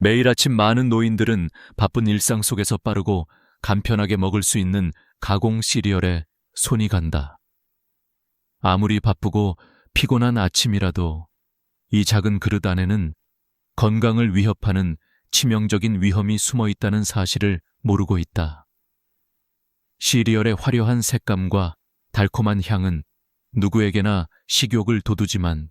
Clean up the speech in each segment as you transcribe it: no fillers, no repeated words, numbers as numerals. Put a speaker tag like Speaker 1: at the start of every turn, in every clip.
Speaker 1: 매일 아침 많은 노인들은 바쁜 일상 속에서 빠르고 간편하게 먹을 수 있는 가공 시리얼에 손이 간다. 아무리 바쁘고 피곤한 아침이라도 이 작은 그릇 안에는 건강을 위협하는 치명적인 위험이 숨어 있다는 사실을 모르고 있다. 시리얼의 화려한 색감과 달콤한 향은 누구에게나 식욕을 돋우지만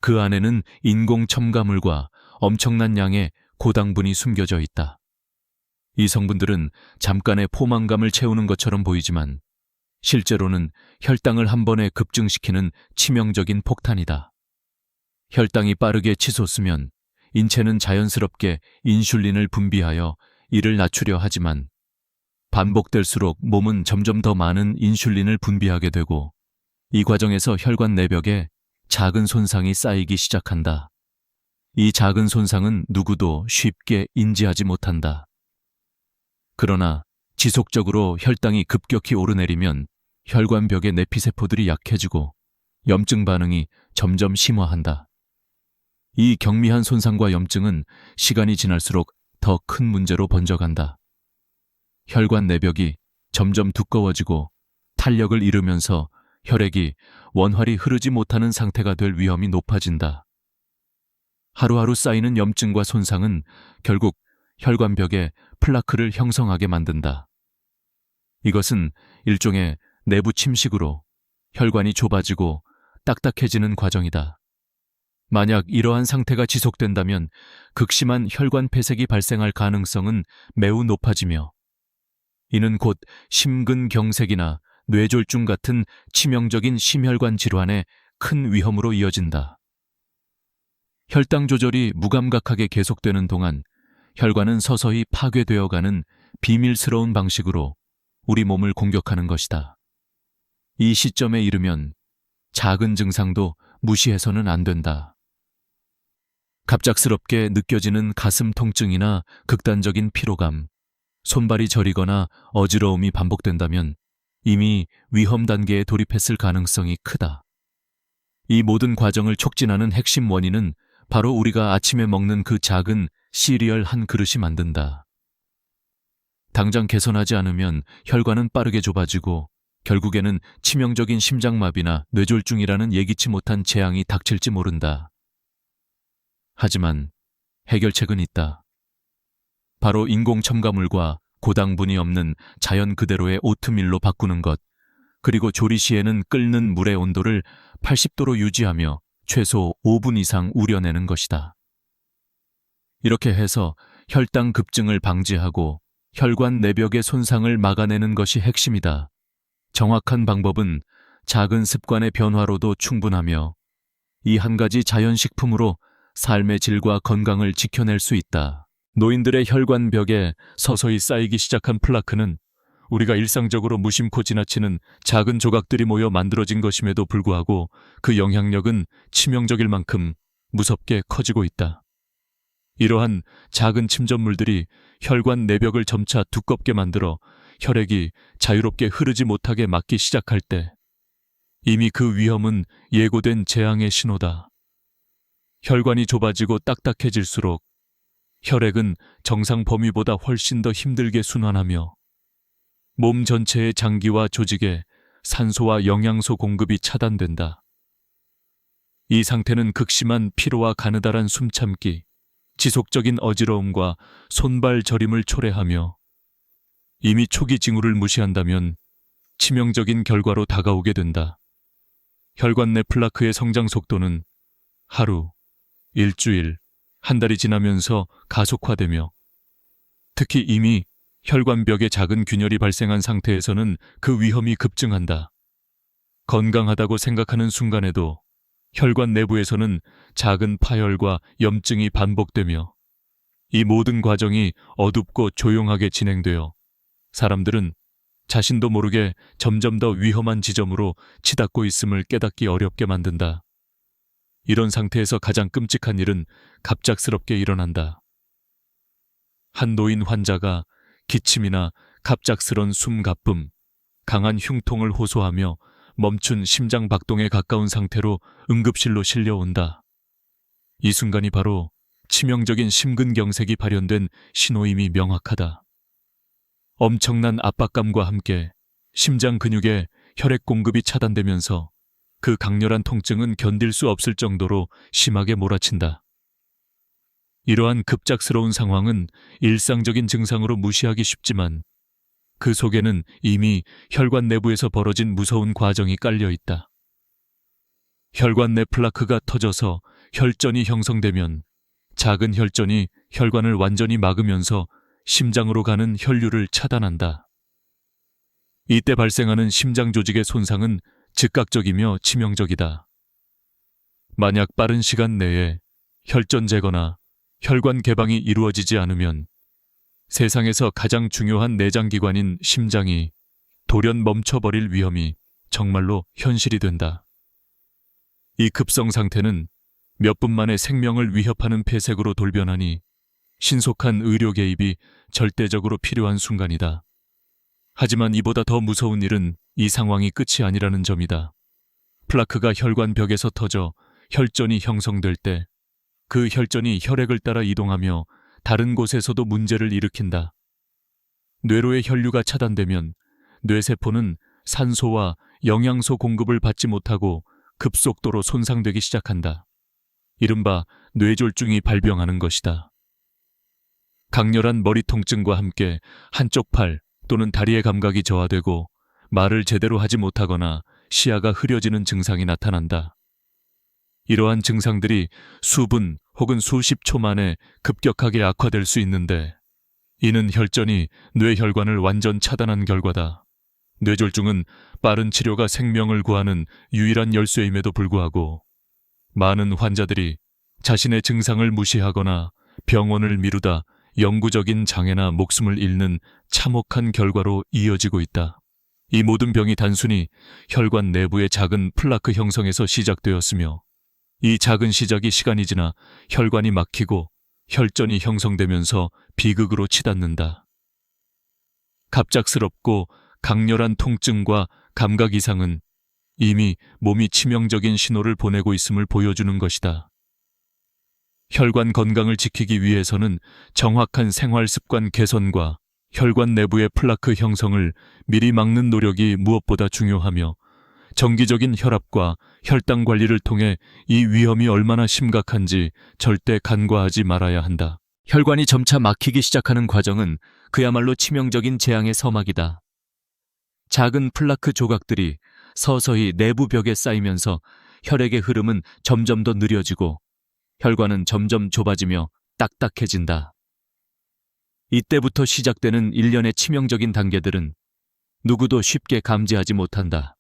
Speaker 1: 그 안에는 인공 첨가물과 엄청난 양의 고당분이 숨겨져 있다. 이 성분들은 잠깐의 포만감을 채우는 것처럼 보이지만 실제로는 혈당을 한 번에 급증시키는 치명적인 폭탄이다. 혈당이 빠르게 치솟으면 인체는 자연스럽게 인슐린을 분비하여 이를 낮추려 하지만 반복될수록 몸은 점점 더 많은 인슐린을 분비하게 되고 이 과정에서 혈관 내벽에 작은 손상이 쌓이기 시작한다. 이 작은 손상은 누구도 쉽게 인지하지 못한다. 그러나 지속적으로 혈당이 급격히 오르내리면 혈관벽의 내피세포들이 약해지고 염증 반응이 점점 심화한다. 이 경미한 손상과 염증은 시간이 지날수록 더 큰 문제로 번져간다. 혈관 내벽이 점점 두꺼워지고 탄력을 잃으면서 혈액이 원활히 흐르지 못하는 상태가 될 위험이 높아진다. 하루하루 쌓이는 염증과 손상은 결국 혈관벽에 플라크를 형성하게 만든다. 이것은 일종의 내부 침식으로 혈관이 좁아지고 딱딱해지는 과정이다. 만약 이러한 상태가 지속된다면 극심한 혈관 폐색이 발생할 가능성은 매우 높아지며 이는 곧 심근경색이나 뇌졸중 같은 치명적인 심혈관 질환의 큰 위험으로 이어진다. 혈당 조절이 무감각하게 계속되는 동안 혈관은 서서히 파괴되어가는 비밀스러운 방식으로 우리 몸을 공격하는 것이다. 이 시점에 이르면 작은 증상도 무시해서는 안 된다. 갑작스럽게 느껴지는 가슴 통증이나 극단적인 피로감, 손발이 저리거나 어지러움이 반복된다면 이미 위험 단계에 돌입했을 가능성이 크다. 이 모든 과정을 촉진하는 핵심 원인은 바로 우리가 아침에 먹는 그 작은 시리얼 한 그릇이 만든다. 당장 개선하지 않으면 혈관은 빠르게 좁아지고 결국에는 치명적인 심장마비나 뇌졸중이라는 예기치 못한 재앙이 닥칠지 모른다. 하지만 해결책은 있다. 바로 인공 첨가물과 고당분이 없는 자연 그대로의 오트밀로 바꾸는 것, 그리고 조리 시에는 끓는 물의 온도를 80도로 유지하며 최소 5분 이상 우려내는 것이다. 이렇게 해서 혈당 급증을 방지하고 혈관 내벽의 손상을 막아내는 것이 핵심이다. 정확한 방법은 작은 습관의 변화로도 충분하며 이 한 가지 자연식품으로 삶의 질과 건강을 지켜낼 수 있다. 노인들의 혈관벽에 서서히 쌓이기 시작한 플라크는 우리가 일상적으로 무심코 지나치는 작은 조각들이 모여 만들어진 것임에도 불구하고 그 영향력은 치명적일 만큼 무섭게 커지고 있다. 이러한 작은 침전물들이 혈관 내벽을 점차 두껍게 만들어 혈액이 자유롭게 흐르지 못하게 막기 시작할 때 이미 그 위험은 예고된 재앙의 신호다. 혈관이 좁아지고 딱딱해질수록 혈액은 정상 범위보다 훨씬 더 힘들게 순환하며 몸 전체의 장기와 조직에 산소와 영양소 공급이 차단된다. 이 상태는 극심한 피로와 가느다란 숨참기, 지속적인 어지러움과 손발 저림을 초래하며 이미 초기 징후를 무시한다면 치명적인 결과로 다가오게 된다. 혈관 내 플라크의 성장 속도는 하루, 일주일, 한 달이 지나면서 가속화되며 특히 이미 혈관벽에 작은 균열이 발생한 상태에서는 그 위험이 급증한다. 건강하다고 생각하는 순간에도 혈관 내부에서는 작은 파열과 염증이 반복되며 이 모든 과정이 어둡고 조용하게 진행되어 사람들은 자신도 모르게 점점 더 위험한 지점으로 치닫고 있음을 깨닫기 어렵게 만든다. 이런 상태에서 가장 끔찍한 일은 갑작스럽게 일어난다. 한 노인 환자가 기침이나 갑작스런 숨가쁨, 강한 흉통을 호소하며 멈춘 심장 박동에 가까운 상태로 응급실로 실려온다. 이 순간이 바로 치명적인 심근경색이 발현된 신호임이 명확하다. 엄청난 압박감과 함께 심장 근육에 혈액 공급이 차단되면서 그 강렬한 통증은 견딜 수 없을 정도로 심하게 몰아친다. 이러한 급작스러운 상황은 일상적인 증상으로 무시하기 쉽지만 그 속에는 이미 혈관 내부에서 벌어진 무서운 과정이 깔려 있다. 혈관 내 플라크가 터져서 혈전이 형성되면 작은 혈전이 혈관을 완전히 막으면서 심장으로 가는 혈류를 차단한다. 이때 발생하는 심장 조직의 손상은 즉각적이며 치명적이다. 만약 빠른 시간 내에 혈전 제거나 혈관 개방이 이루어지지 않으면 세상에서 가장 중요한 내장기관인 심장이 돌연 멈춰버릴 위험이 정말로 현실이 된다. 이 급성 상태는 몇 분 만에 생명을 위협하는 폐색으로 돌변하니 신속한 의료 개입이 절대적으로 필요한 순간이다. 하지만 이보다 더 무서운 일은 이 상황이 끝이 아니라는 점이다. 플라크가 혈관 벽에서 터져 혈전이 형성될 때 그 혈전이 혈액을 따라 이동하며 다른 곳에서도 문제를 일으킨다. 뇌로의 혈류가 차단되면 뇌세포는 산소와 영양소 공급을 받지 못하고 급속도로 손상되기 시작한다. 이른바 뇌졸중이 발병하는 것이다. 강렬한 머리 통증과 함께 한쪽 팔 또는 다리의 감각이 저하되고 말을 제대로 하지 못하거나 시야가 흐려지는 증상이 나타난다. 이러한 증상들이 수분 혹은 수십 초 만에 급격하게 악화될 수 있는데 이는 혈전이 뇌혈관을 완전 차단한 결과다. 뇌졸중은 빠른 치료가 생명을 구하는 유일한 열쇠임에도 불구하고 많은 환자들이 자신의 증상을 무시하거나 병원을 미루다 영구적인 장애나 목숨을 잃는 참혹한 결과로 이어지고 있다. 이 모든 병이 단순히 혈관 내부의 작은 플라크 형성에서 시작되었으며 이 작은 시작이 시간이 지나 혈관이 막히고 혈전이 형성되면서 비극으로 치닫는다. 갑작스럽고 강렬한 통증과 감각 이상은 이미 몸이 치명적인 신호를 보내고 있음을 보여주는 것이다. 혈관 건강을 지키기 위해서는 정확한 생활 습관 개선과 혈관 내부의 플라크 형성을 미리 막는 노력이 무엇보다 중요하며 정기적인 혈압과 혈당 관리를 통해 이 위험이 얼마나 심각한지 절대 간과하지 말아야 한다. 혈관이 점차 막히기 시작하는 과정은 그야말로 치명적인 재앙의 서막이다. 작은 플라크 조각들이 서서히 내부 벽에 쌓이면서 혈액의 흐름은 점점 더 느려지고 혈관은 점점 좁아지며 딱딱해진다. 이때부터 시작되는 일련의 치명적인 단계들은 누구도 쉽게 감지하지 못한다.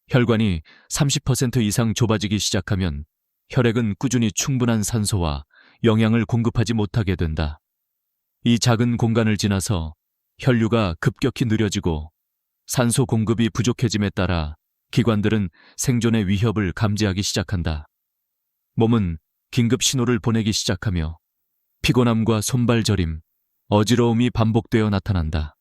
Speaker 1: 혈관이 30% 이상 좁아지기 시작하면 혈액은 꾸준히 충분한 산소와 영양을 공급하지 못하게 된다. 이 작은 공간을 지나서 혈류가 급격히 느려지고 산소 공급이 부족해짐에 따라 기관들은 생존의 위협을 감지하기 시작한다. 몸은 긴급 신호를 보내기 시작하며 피곤함과 손발 저림, 어지러움이 반복되어 나타난다.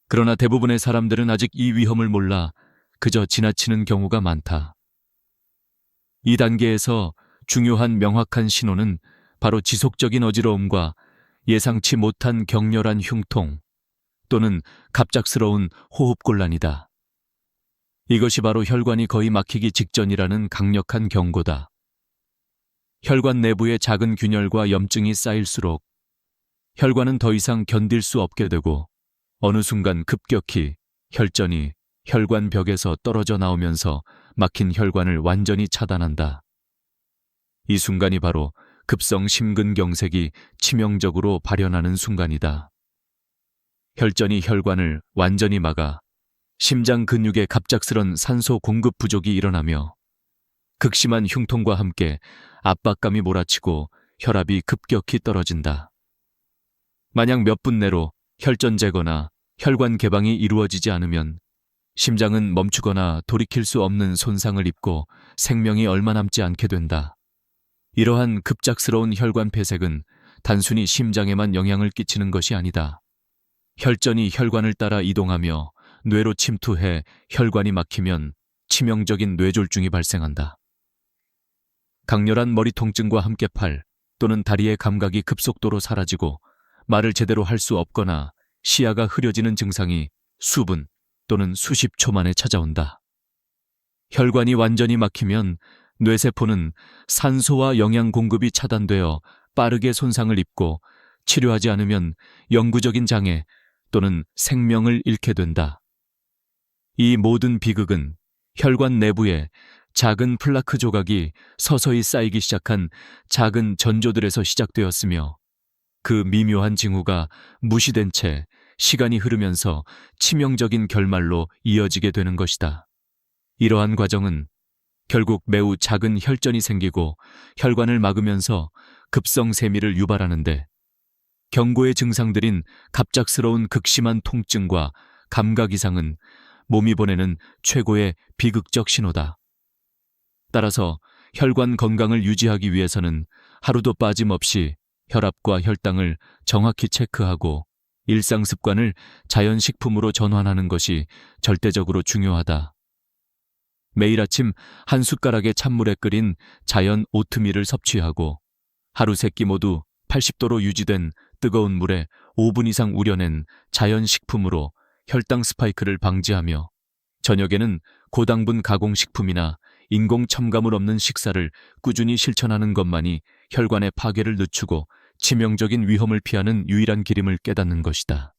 Speaker 1: 그러나 대부분의 사람들은 아직 이 위험을 몰라 그저 지나치는 경우가 많다. 이 단계에서 중요한 명확한 신호는 바로 지속적인 어지러움과 예상치 못한 격렬한 흉통 또는 갑작스러운 호흡곤란이다. 이것이 바로 혈관이 거의 막히기 직전이라는 강력한 경고다. 혈관 내부에 작은 균열과 염증이 쌓일수록 혈관은 더 이상 견딜 수 없게 되고 어느 순간 급격히 혈전이 혈관 벽에서 떨어져 나오면서 막힌 혈관을 완전히 차단한다. 이 순간이 바로 급성 심근경색이 치명적으로 발현하는 순간이다. 혈전이 혈관을 완전히 막아 심장 근육에 갑작스런 산소 공급 부족이 일어나며 극심한 흉통과 함께 압박감이 몰아치고 혈압이 급격히 떨어진다. 만약 몇 분 내로 혈전 제거나 혈관 개방이 이루어지지 않으면 심장은 멈추거나 돌이킬 수 없는 손상을 입고 생명이 얼마 남지 않게 된다. 이러한 급작스러운 혈관 폐색은 단순히 심장에만 영향을 끼치는 것이 아니다. 혈전이 혈관을 따라 이동하며 뇌로 침투해 혈관이 막히면 치명적인 뇌졸중이 발생한다. 강렬한 머리 통증과 함께 팔, 또는 다리의 감각이 급속도로 사라지고 말을 제대로 할 수 없거나 시야가 흐려지는 증상이 수분 또는 수십 초 만에 찾아온다. 혈관이 완전히 막히면 뇌세포는 산소와 영양 공급이 차단되어 빠르게 손상을 입고 치료하지 않으면 영구적인 장애 또는 생명을 잃게 된다. 이 모든 비극은 혈관 내부에 작은 플라크 조각이 서서히 쌓이기 시작한 작은 전조들에서 시작되었으며 그 미묘한 징후가 무시된 채 시간이 흐르면서 치명적인 결말로 이어지게 되는 것이다. 이러한 과정은 결국 매우 작은 혈전이 생기고 혈관을 막으면서 급성 세미를 유발하는데 경고의 증상들인 갑작스러운 극심한 통증과 감각 이상은 몸이 보내는 최고의 비극적 신호다. 따라서 혈관 건강을 유지하기 위해서는 하루도 빠짐없이 혈압과 혈당을 정확히 체크하고 일상 습관을 자연식품으로 전환하는 것이 절대적으로 중요하다. 매일 아침 한 숟가락의 찬물에 끓인 자연 오트밀을 섭취하고 하루 세 끼 모두 80도로 유지된 뜨거운 물에 5분 이상 우려낸 자연식품으로 혈당 스파이크를 방지하며 저녁에는 고당분 가공식품이나 인공 첨가물 없는 식사를 꾸준히 실천하는 것만이 혈관의 파괴를 늦추고 치명적인 위험을 피하는 유일한 길임을 깨닫는 것이다.